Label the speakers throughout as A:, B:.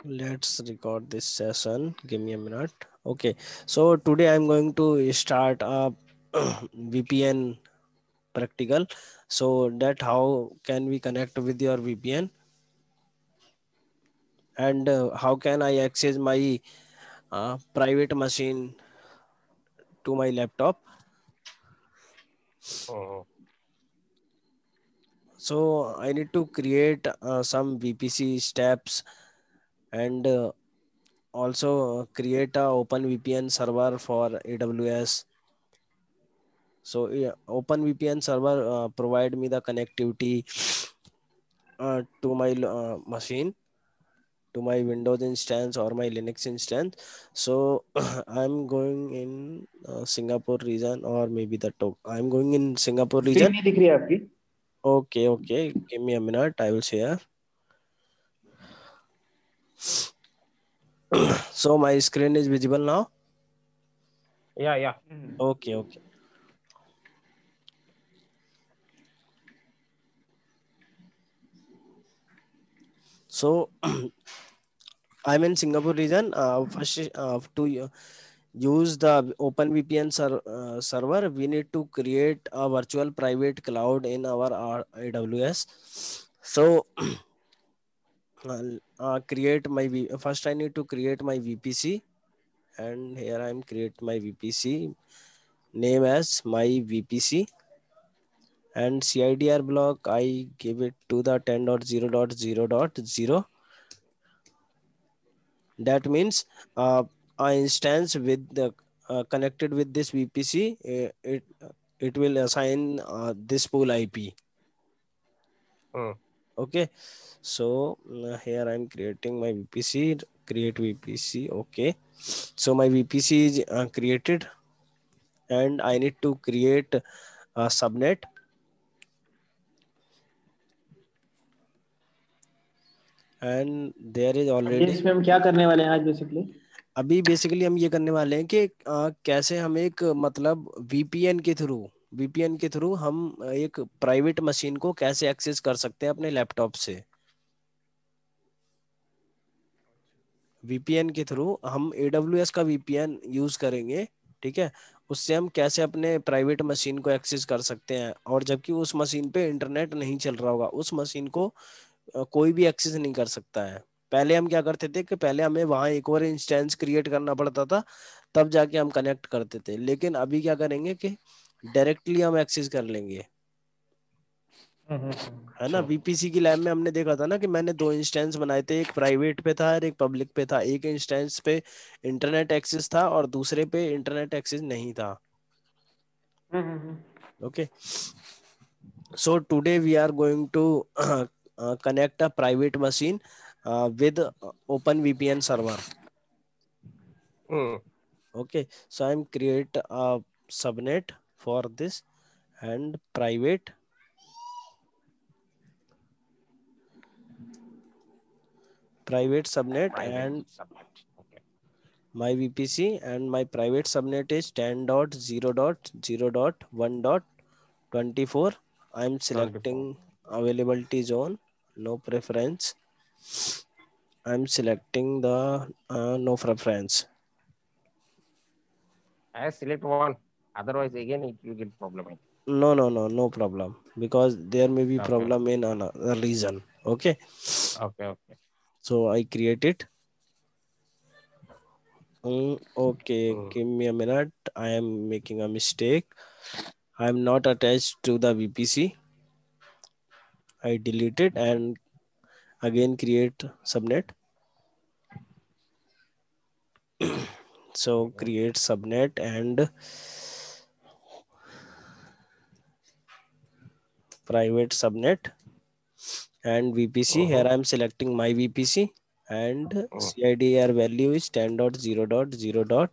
A: Let's record this session. Give me a minute. Okay. So today I'm going to start a VPN practical. So that how can we connect with your VPN, and how can I access my private machine to my laptop.
B: Uh,
A: So I need to create some VPC steps, and also create a open VPN server for AWS. So yeah, OpenVPN server provide me the connectivity to my machine, to my Windows instance or my Linux instance. So I'm going in Singapore region, or maybe the top. I'm going in Singapore
C: screen
A: region.
C: नहीं दिख रही है आपकी?
A: Okay, okay. Give me a minute. I will share. So my screen is visible now.
B: yeah.
A: Okay, okay. So I'm in Singapore region. First, to use the OpenVPN server, we need to create a virtual private cloud in our AWS. So, create my first I need to create my VPC, and here I'm create my VPC name as my VPC, and CIDR block I give it to the 10.0.0.0. That means a instance with the connected with this VPC, it will assign this pool IP.
B: Mm.
A: Okay, so here I'm creating my VPC. Create VPC. Okay, so my VPC is created, and I need to create a subnet, and there is
C: अभी
A: already.
C: इसमें हम क्या करने वाले हैं आज basically?
A: अभी basically हम ये करने वाले हैं कि कैसे हम एक मतलब वीपीएन के थ्रू हम एक प्राइवेट मशीन को कैसे एक्सेस कर सकते हैं अपने लैपटॉप से। वीपीएन के थ्रू हम एडब्ल्यूएस का वीपीएन यूज करेंगे, ठीक है। उससे हम कैसे अपने प्राइवेट मशीन को एक्सेस कर सकते हैं, और जबकि उस मशीन पे इंटरनेट नहीं चल रहा होगा, उस मशीन को कोई भी एक्सेस नहीं कर सकता है। पहले हम क्या करते थे कि पहले हमें वहां एक और इंस्टेंस क्रिएट करना पड़ता था, तब जाके हम कनेक्ट करते थे। लेकिन अभी क्या करेंगे कि डायरेक्टली हम एक्सेस कर लेंगे, है ना।
C: अच्छा।
A: वीपीसी की लैब में हमने देखा था ना कि मैंने दो इंस्टेंस बनाए थे, एक प्राइवेट पे था और एक पब्लिक पे था। एक इंस्टेंस पे इंटरनेट एक्सेस था और दूसरे पे इंटरनेट एक्सेस नहीं था। Okay, so today we are going to connect a private machine with OpenVPN server.
B: Mm.
A: Okay, so I'm create a subnet for this, and private subnet,
B: Private
A: and
B: subnet. Okay.
A: my VPC, and my private subnet is 10.0.0.1.24. I'm
B: 24.
A: selecting availability zone, no preference. I'm selecting the no preference.
B: I select one. Otherwise, again, it will get problem.
A: No, no, no, no problem. Because there may be
B: Okay.
A: problem in another region. Okay.
B: Okay.
A: So I create it. Okay,
B: Mm.
A: give me a minute. I am making a mistake. I am not attached to the VPC. I delete it and again create subnet. So
B: Mhm.
A: create subnet and private subnet and VPC. Here I am selecting my VPC, and
B: Mm.
A: CIDR value is 10.0.0.1.0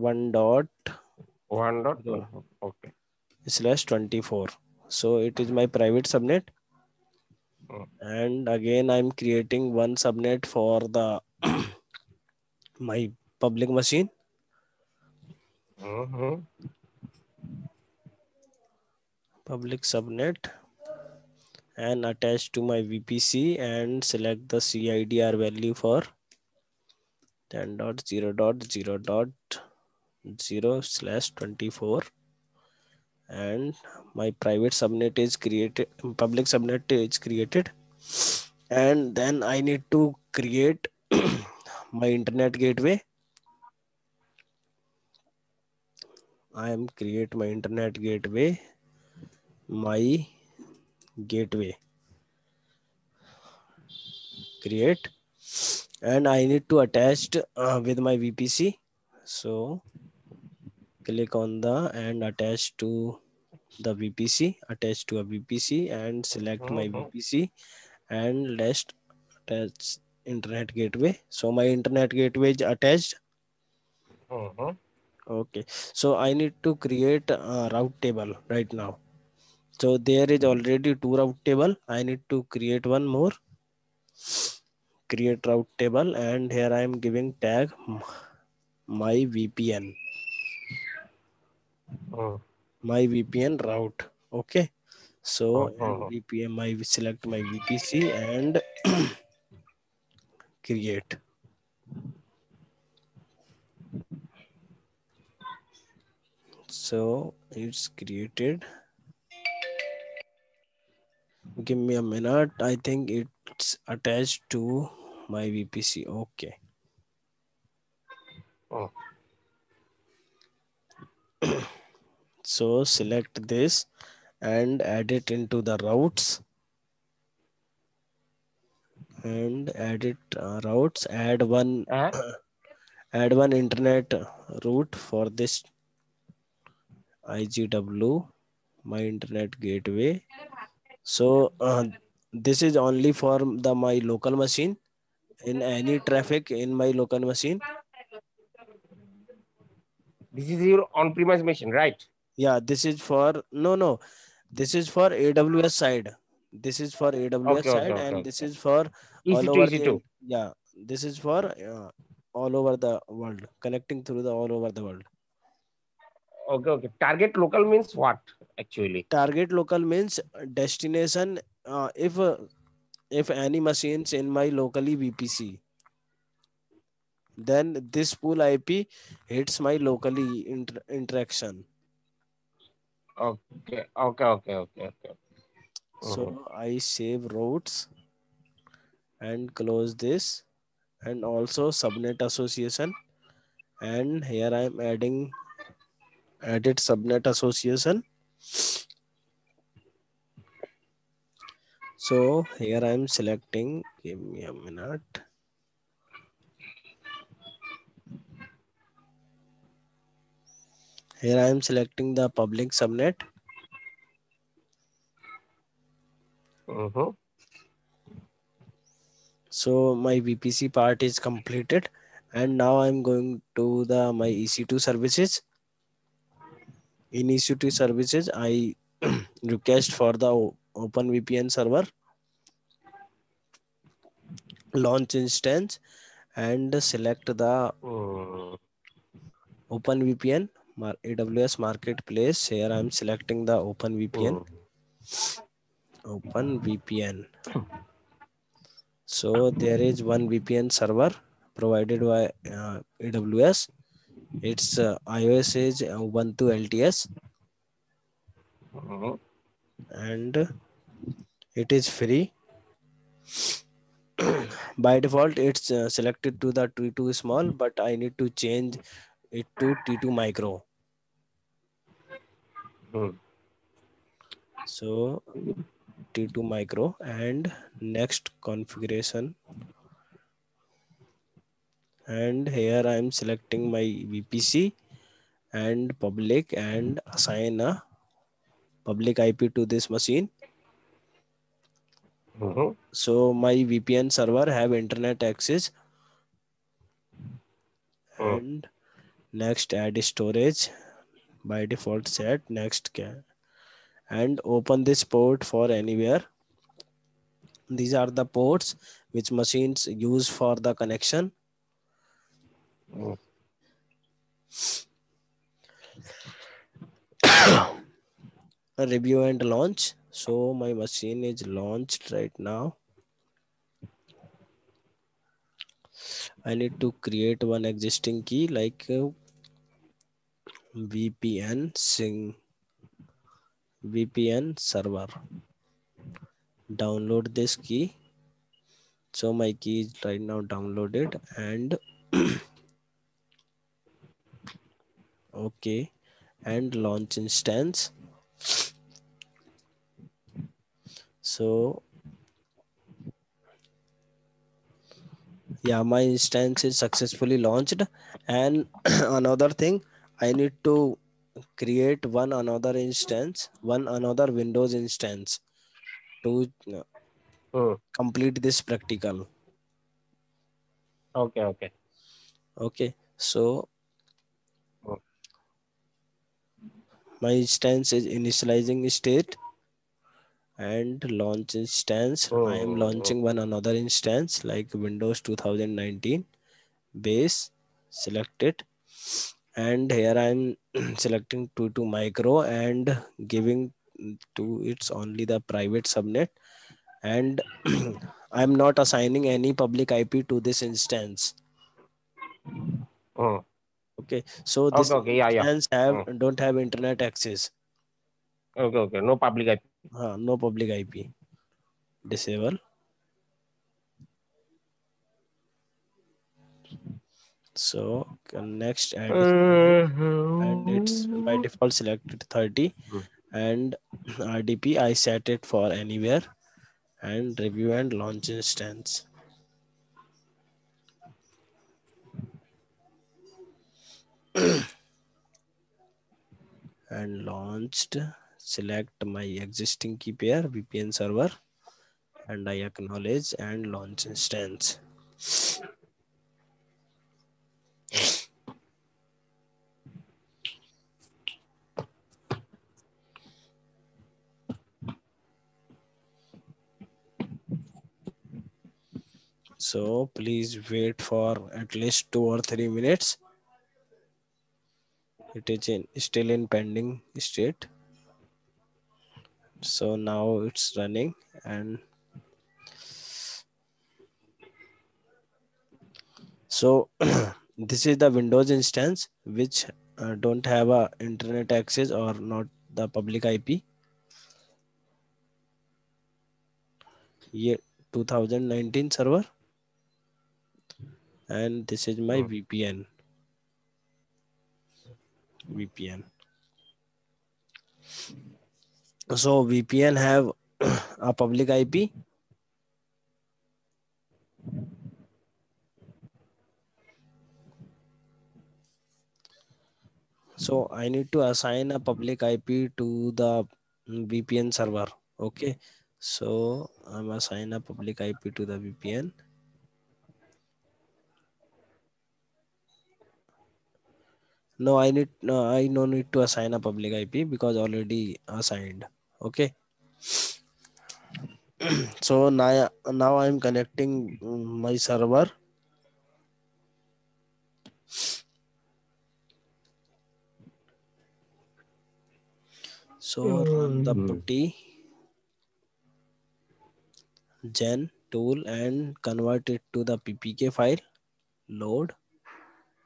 B: One dot one. Okay.
A: slash 24. So it is my private subnet,
B: Mm.
A: and again I'm creating one subnet for the my public machine.
B: Mm-hmm.
A: Public subnet, and attach to my VPC and select the CIDR value for 10.0.0.0/24, and my private subnet is created, public subnet is created, and then I need to create my internet gateway. I am create my internet gateway, my gateway create, and I need to attach with my VPC. So click on the and attach to the VPC, attach to a VPC and select my
B: Mm-hmm.
A: VPC and let's attach internet gateway. So my internet gateway is attached.
B: Mm-hmm.
A: Okay. So I need to create a route table right now. So there is already two route table. I need to create one more. Create route table, and here I am giving tag my VPN. My VPN route. Okay. So and
B: Mm-hmm.
A: VPN, my select my VPC and create. So it's created. Give me a minute. I think it's attached to my VPC. Okay.
B: Mm.
A: So select this and add it into the routes and add it routes.
B: And
A: Add one internet route for this IGW, my internet gateway. So this is only for the my local machine. In any traffic in my local machine,
B: this is your on-premise machine, right?
A: yeah, this is for no, this is for AWS side. This is for AWS
B: Okay, okay,
A: side,
B: okay,
A: and this
B: okay.
A: is for all
B: EC2,
A: over the
B: EC2.
A: yeah. This is for all over the world, connecting through the all over the world.
B: Okay, okay. Target local means what actually?
A: Target local means destination. If any machines in my locally VPC, then this pool IP hits my locally interaction.
B: Okay, okay, okay, okay, okay. Mm-hmm.
A: So I save routes and close this, and also subnet association, and here I am adding edit subnet association. So here I am selecting, give me a minute. Here I am selecting the public subnet.
B: Mm-hmm.
A: So my VPC part is completed, and now I'm going to the my EC2 services. In EC2 services, I request for the OpenVPN server, launch instance, and select the
B: Mm-hmm.
A: OpenVPN AWS Marketplace. Here I'm selecting the OpenVPN. OpenVPN. So there is one VPN server provided by AWS. Its iOS is Ubuntu LTS,
B: Mm-hmm.
A: and it is free. By default, it's selected to the T2 small, but I need to change it to T2 micro.
B: Mm-hmm.
A: So T2 micro, and next configuration, and here I am selecting my VPC and public and assign a public IP to this machine.
B: Mm-hmm.
A: So my VPN server have internet access, and next add storage, by default set next and open this port for anywhere. These are the ports which machines use for the connection.
B: Mm-hmm.
A: Review and launch. So my machine is launched right now. I need to create one existing key like VPN VPN server. Download this key. So my key is right now downloaded and okay, and launch instance. So yeah, my instance is successfully launched. And another thing, I need to create one another Windows instance to
B: Hmm.
A: complete this practical.
B: Okay, okay.
A: Okay, so
B: Hmm.
A: my instance is initializing state and launch instance. I am
B: Hmm.
A: launching one another instance like Windows 2019 base. Select it, and here I'm selecting 22 micro and giving to its only the private subnet, and I'm not assigning any public IP to this instance.
B: Hmm.
A: Okay, so
B: Okay,
A: this
B: okay. Yeah, yeah.
A: instance have
B: Hmm.
A: don't have internet access.
B: Okay, okay. No public IP.
A: No public IP. Disable. So next add is public, and it's by
B: Hmm.
A: default selected 30, and RDP I set it for anywhere, and review and launch instance. And launched. Select my existing key pair VPN server, and I acknowledge and launch instance. So please wait for at least 2 or 3 minutes. It is still in pending state. So now it's running, and so this is the Windows instance which don't have a internet access or not the public IP. Year 2019 server, and this is my
B: Hmm.
A: VPN. So VPN have a public IP. So I need to assign a public IP to the VPN server. Okay. So I'm assign a public IP to the VPN. No, I no need to assign a public IP because already assigned. Okay. So now I'm connecting my server. So run the
B: Hmm.
A: putty gen tool and convert it to the ppk file. Load,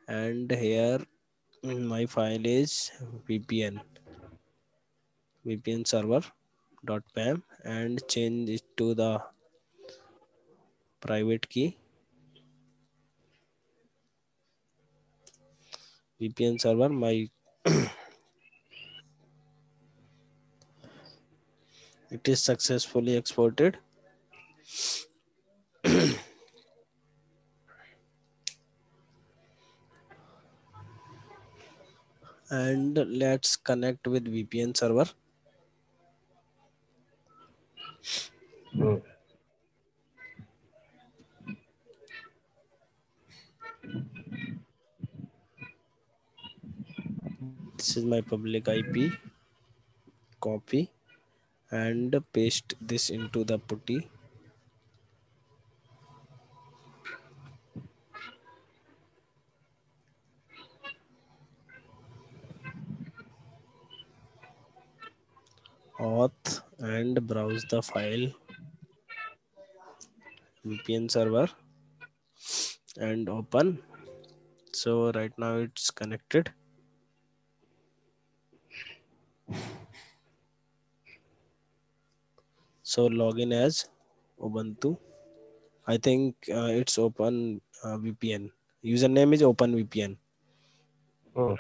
A: and here my file is VPN server dot pam, and change it to the private key VPN server. My it is successfully exported. And let's connect with VPN server.
B: Hmm.
A: This is my public IP. Copy and paste this into the putty. Auth and browse the file VPN server and open. So right now it's connected. So login as Ubuntu. I think it's Open VPN. Username is Open VPN.
B: Hmm.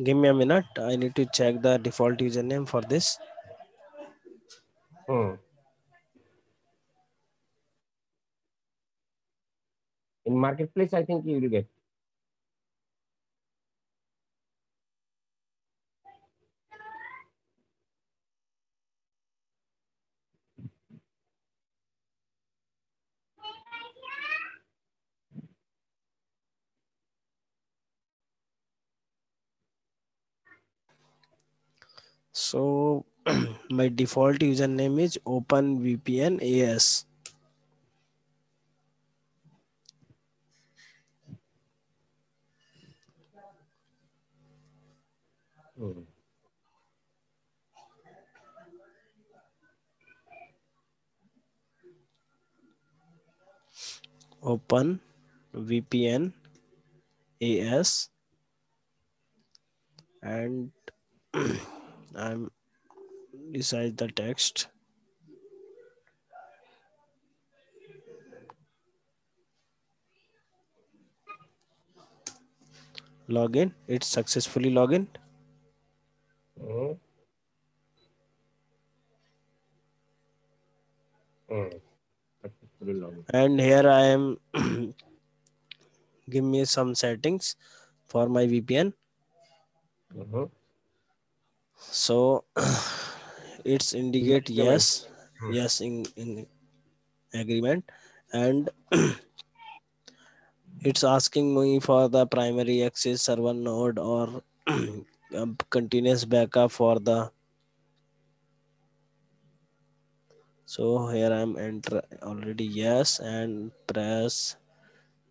A: Give me a minute. I need to check the default username for this.
B: Hmm. In marketplace, I think you will get.
A: So my default username is OpenVPN AS.
B: Hmm.
A: OpenVPN AS, and I'm beside the text. Login. It's successfully logged.
B: Hmm. Hmm. Successfully login.
A: And here I am. Give me some settings for my VPN.
B: Mm-hmm.
A: So it's
B: User
A: indicate
B: agreement.
A: yes,
B: Hmm.
A: yes in agreement, and it's asking me for the primary access server node or continuous backup for the. So here I'm enter already yes and press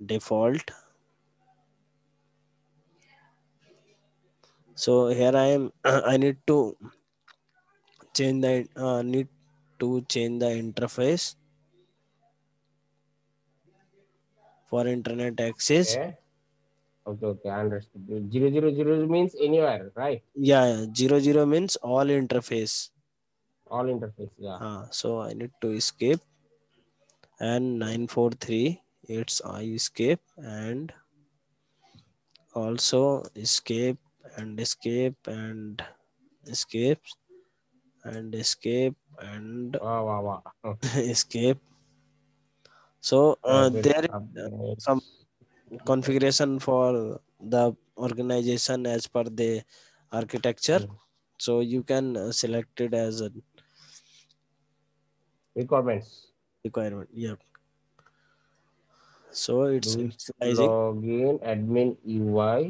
A: default. So here I am. I need to change the interface for internet access.
B: Okay. Okay. Okay. I understood. 000 means anywhere, right?
A: Yeah, 00 means all interface.
B: All interface. Yeah.
A: So I need to escape, and
B: Hmm.
A: 943 it's I escape, and also escape and escape and escape and escape and
B: Wow. Wow. Wow. Hmm.
A: escape. So
B: Private
A: there is some
B: subnets.
A: configuration for the organization as per the architecture.
B: Hmm.
A: So you can select it as a
B: Requirements.
A: requirement. Yeah. So it's
B: Do wish to
A: initializing.
B: log in admin UI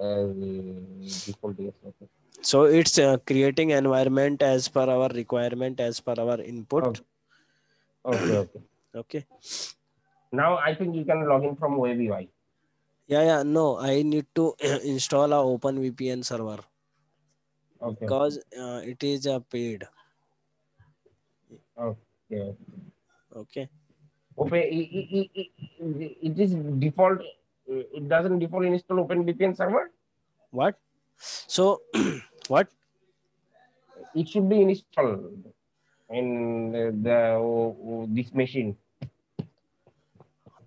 B: as default? Yes. Okay.
A: So it's creating environment as per our requirement, as per our input.
B: Oh, okay. Okay.
A: Okay.
B: Now I think you can log in from web UI.
A: Yeah. No, I need to install a Open VPN server
B: Okay.
A: because it is a paid.
B: Okay.
A: Okay.
B: Open. It is default. It doesn't default install Open VPN server.
A: What? So what?
B: It should be installed in this machine.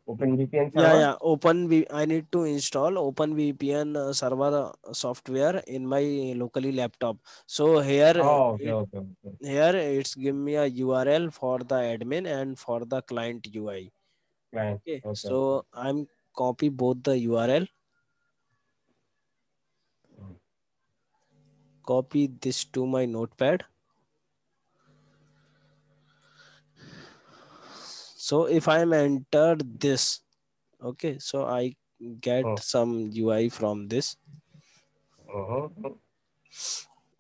B: Open VPN server.
A: Yeah. I need to install Open VPN server software in my locally laptop. So here
B: Oh, okay. Okay. Okay.
A: here it's give me a URL for the admin and for the client UI.
B: Client.
A: Okay.
B: Okay. Okay.
A: So I'm copy both the URL, copy this to my notepad. So if I'm entered this, okay, so I get
B: uh,
A: some UI from this
B: uh,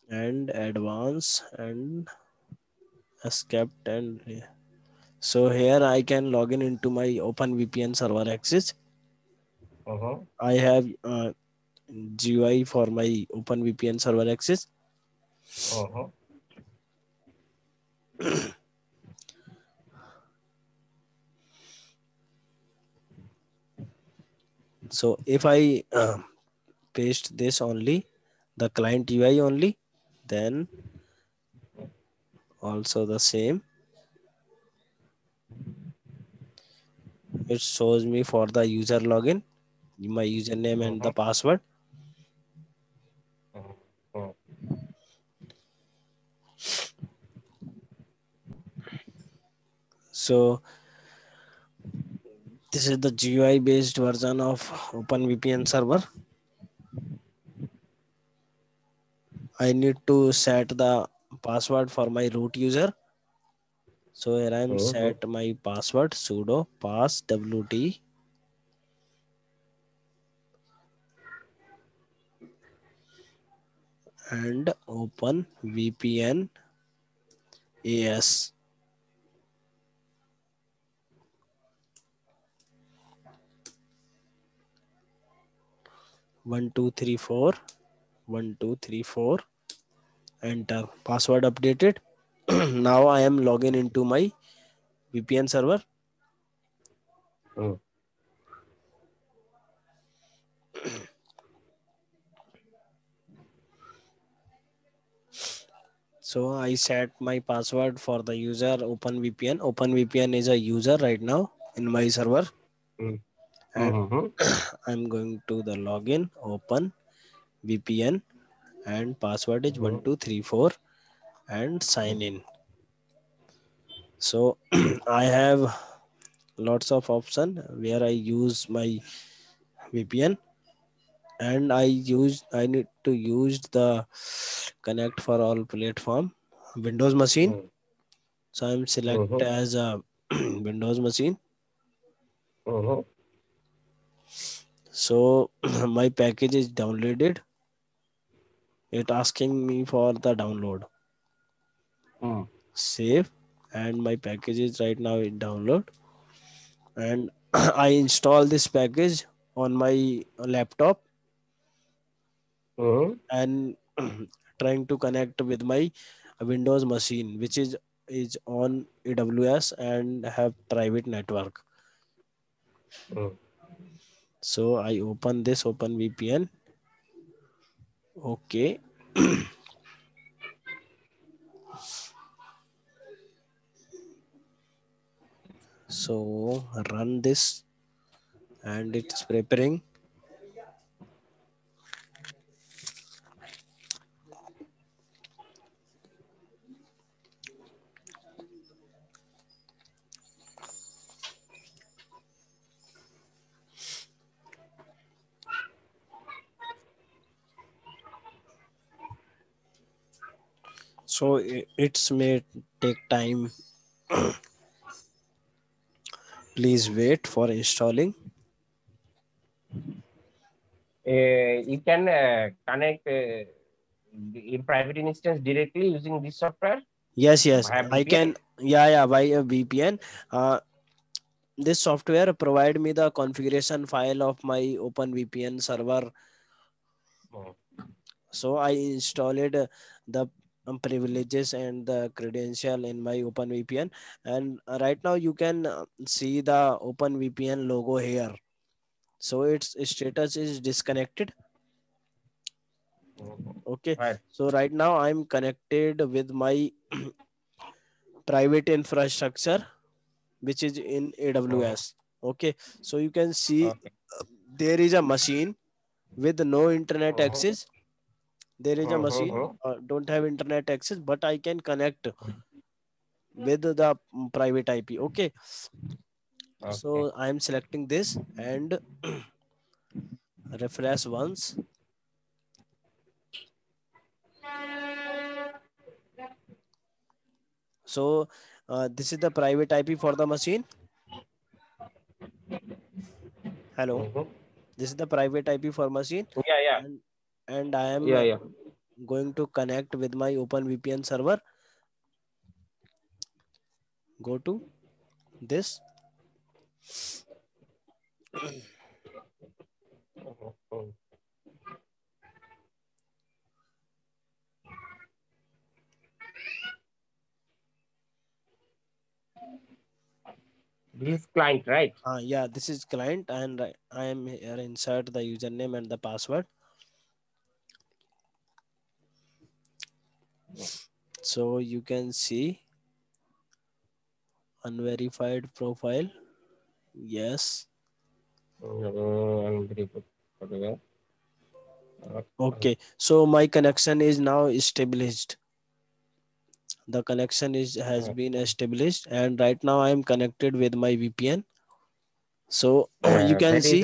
A: and advance and escape and so here I can log in into my OpenVPN server access.
B: uh,
A: I have GUI for my OpenVPN server access.
B: uh,
A: So if I paste this only, the client UI only, then also the same. It shows me for the user login, my username and the password.
B: uh,
A: So this is the GUI based version of OpenVPN server. I need to set the password for my root user. So here I am set my password sudo pass wt and open VPN AS 1234 1234. Enter password updated. Now I am logging into my VPN server. So I set my password for the user OpenVPN. OpenVPN is a user right now in my server, and I'm going to the login open VPN and password is 1234 and sign in. So I have lots of option where I use my VPN and I need to use the connect for all platform Windows machine. So I'm select as a Windows machine. So my package is downloaded. It asking me for the download. Save and my package is right now in download and I install this package on my laptop and trying to connect with my Windows machine which is on AWS and have private network. So I open this open VPN. Okay. So run this and it's preparing. So it's may take time. Please wait for installing.
B: You can connect in private instance directly using this software
A: Yes, yes,
B: via
A: I
B: VPN.
A: can. Yeah, yeah, by a VPN. This software provide me the configuration file of my OpenVPN server. So I installed the privileges and the credential in my OpenVPN. And right now you can see the OpenVPN logo here. So its status is disconnected. Okay.
B: Right.
A: So right now I'm connected with my private infrastructure, which is in AWS. Okay. So you can see
B: Okay.
A: there is a machine with no internet access. There is a machine don't have internet access, but I can connect with the private IP. Okay.
B: Okay.
A: So I am selecting this and refresh once. So this is the private IP for the machine. Hello. This is the private IP for machine,
B: Yeah, yeah,
A: and I am
B: yeah, yeah.
A: going to connect with my OpenVPN server. Go to this.
B: Mhm. This is client, right?
A: Yeah, this is client, and I am here. Insert the username and the password. So you can see unverified profile. Yes.
B: I'm very good. Okay.
A: Okay. So my connection is now established. The connection is has been established, and right now I am connected with my VPN. So you can
B: That is
A: see,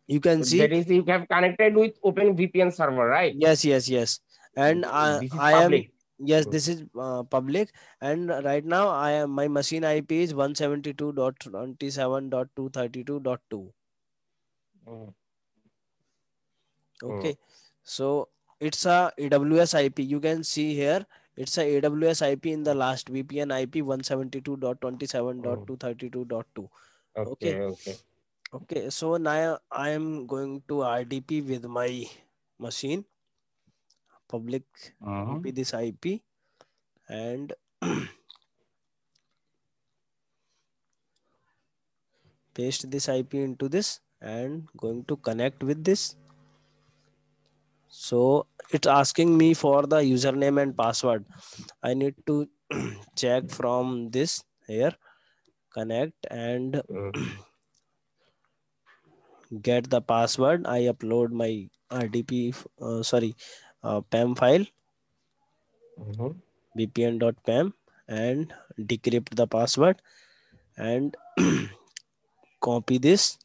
A: you can see.
B: you have connected with Open VPN server, right?
A: Yes, yes, yes. And
B: This is
A: I am,
B: public.
A: yes,
B: Mm,
A: this is public. And right now I am, my machine IP is 172.27.232.2.
B: mm, mm,
A: Okay. So it's a AWS IP. You can see here, it's a AWS IP in the last VPN IP
B: mm.
A: 172.27.232.2. Okay.
B: Okay, okay.
A: Okay. So now I am going to RDP with my machine, public, copy
B: Mhm,
A: this IP and paste this IP into this and going to connect with this. So it's asking me for the username and password. I need to check from this here, connect and
B: mm,
A: get the password. I upload my RDP, PAM file,
B: mhm,
A: vpn.pam, and decrypt the password and copy this,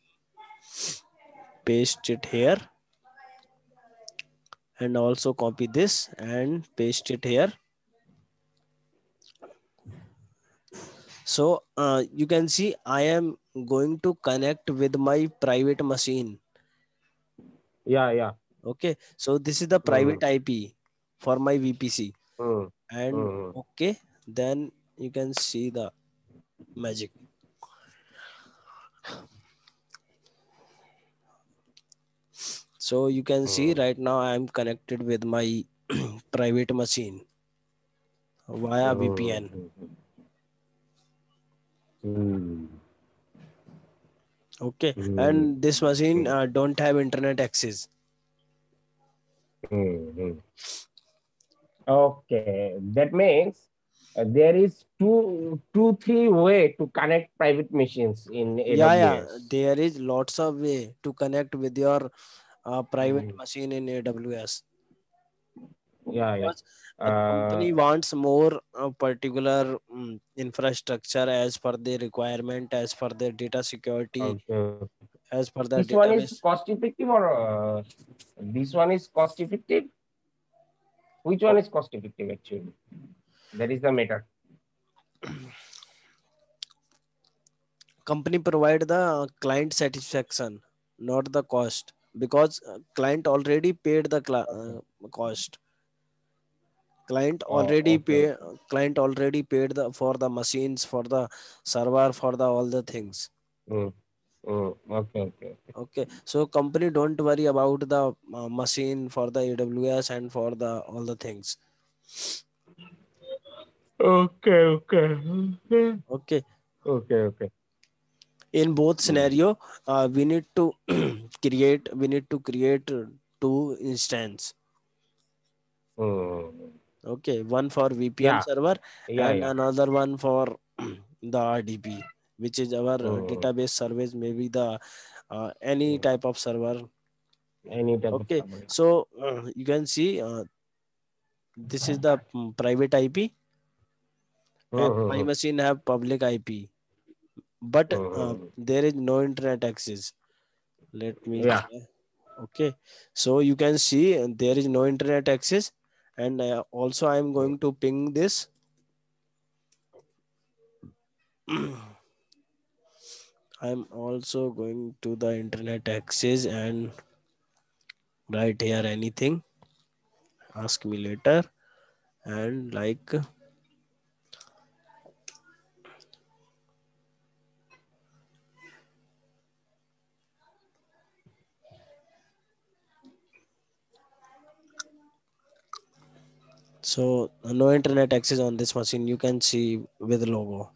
A: paste it here, and also copy this and paste it here. So you can see I am going to connect with my private machine.
B: yeah, yeah.
A: Okay, so this is the
B: Mm,
A: private IP for my VPC.
B: mm,
A: And
B: mm,
A: okay, then you can see the magic. So you can see
B: mm,
A: right now I am connected with my private machine via
B: mm,
A: VPN.
B: mm,
A: Okay,
B: mm,
A: and this machine
B: mm,
A: don't have internet access.
B: mm. Okay, that means there is three way to connect private machines in
A: Yeah, yeah,
B: AWS.
A: there is lots of way to connect with your private
B: Mm,
A: machine in AWS,
B: yeah, yeah.
A: because the
B: Uh,
A: company wants more particular infrastructure as per the requirement, as per their data security,
B: okay.
A: as per the
B: This one is
A: database.
B: cost effective or this one is cost effective? Which one
A: Oh,
B: is cost effective actually? That is the matter.
A: company provide the client satisfaction, not the cost, because client already paid the
B: Okay.
A: cost. Client
B: Oh,
A: already
B: okay,
A: pay,
B: okay.
A: client already paid the for the machines, for the server, for the all the things.
B: Mm, okay, okay, okay.
A: Okay, so company don't worry about the machine for the AWS and for the all the things.
B: Okay, okay. Okay,
A: Okay,
B: okay, okay.
A: in both
B: Mm,
A: scenario, we need to create two instance.
B: mm.
A: Okay, one for VPN
B: Yeah,
A: server
B: yeah,
A: and
B: yeah.
A: another one for the RDP, which is our
B: Mm.
A: database service, maybe the any
B: Mm.
A: type of server.
B: Any type of
A: Okay,
B: summary.
A: so you can see this is the private IP, and my
B: Mm-hmm.
A: machine have public IP, but
B: Mm-hmm.
A: there is no internet access. Let me
B: Yeah.
A: check. Okay, so you can see there is no internet access, and also I am
B: Mm.
A: going to ping this. I'm also going to the internet access and write here anything. Ask me later. And like, so no internet access on this machine. You can see with logo.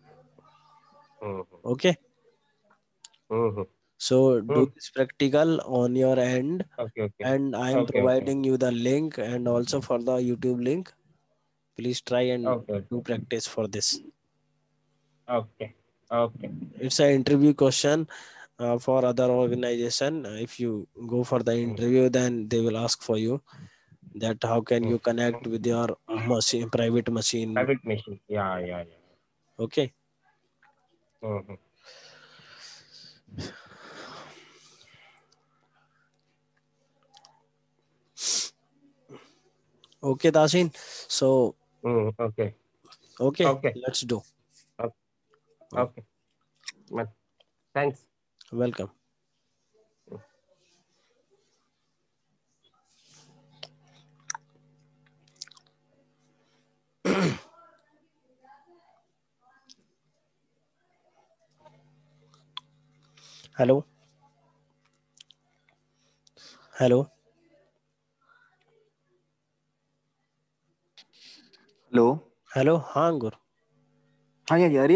B: Mm-hmm.
A: Okay.
B: Mm-hmm.
A: So do
B: Mm.
A: this practical on your end,
B: Okay, okay.
A: and I am
B: Okay, okay.
A: providing you the link and also for the YouTube link. Please try and
B: Okay,
A: do
B: okay.
A: practice for this.
B: Okay. Okay.
A: It's an interview question for other organization. If you go for the
B: Mm.
A: interview, then they will ask for you that how can
B: Mm.
A: you connect
B: Mm.
A: with your machine, private machine.
B: Private machine. Yeah, yeah, yeah.
A: Okay.
B: Mm-hmm.
A: Okay, Dasin. So
B: Mm. Okay.
A: okay,
B: Okay.
A: let's do.
B: Okay.
A: Oh,
B: Okay. Man, thanks.
A: welcome.
B: Mm.
A: Hello. Hello.
C: Hello.
A: Hello. हाँ अंकुर.
C: हाँ यार, आ रही है।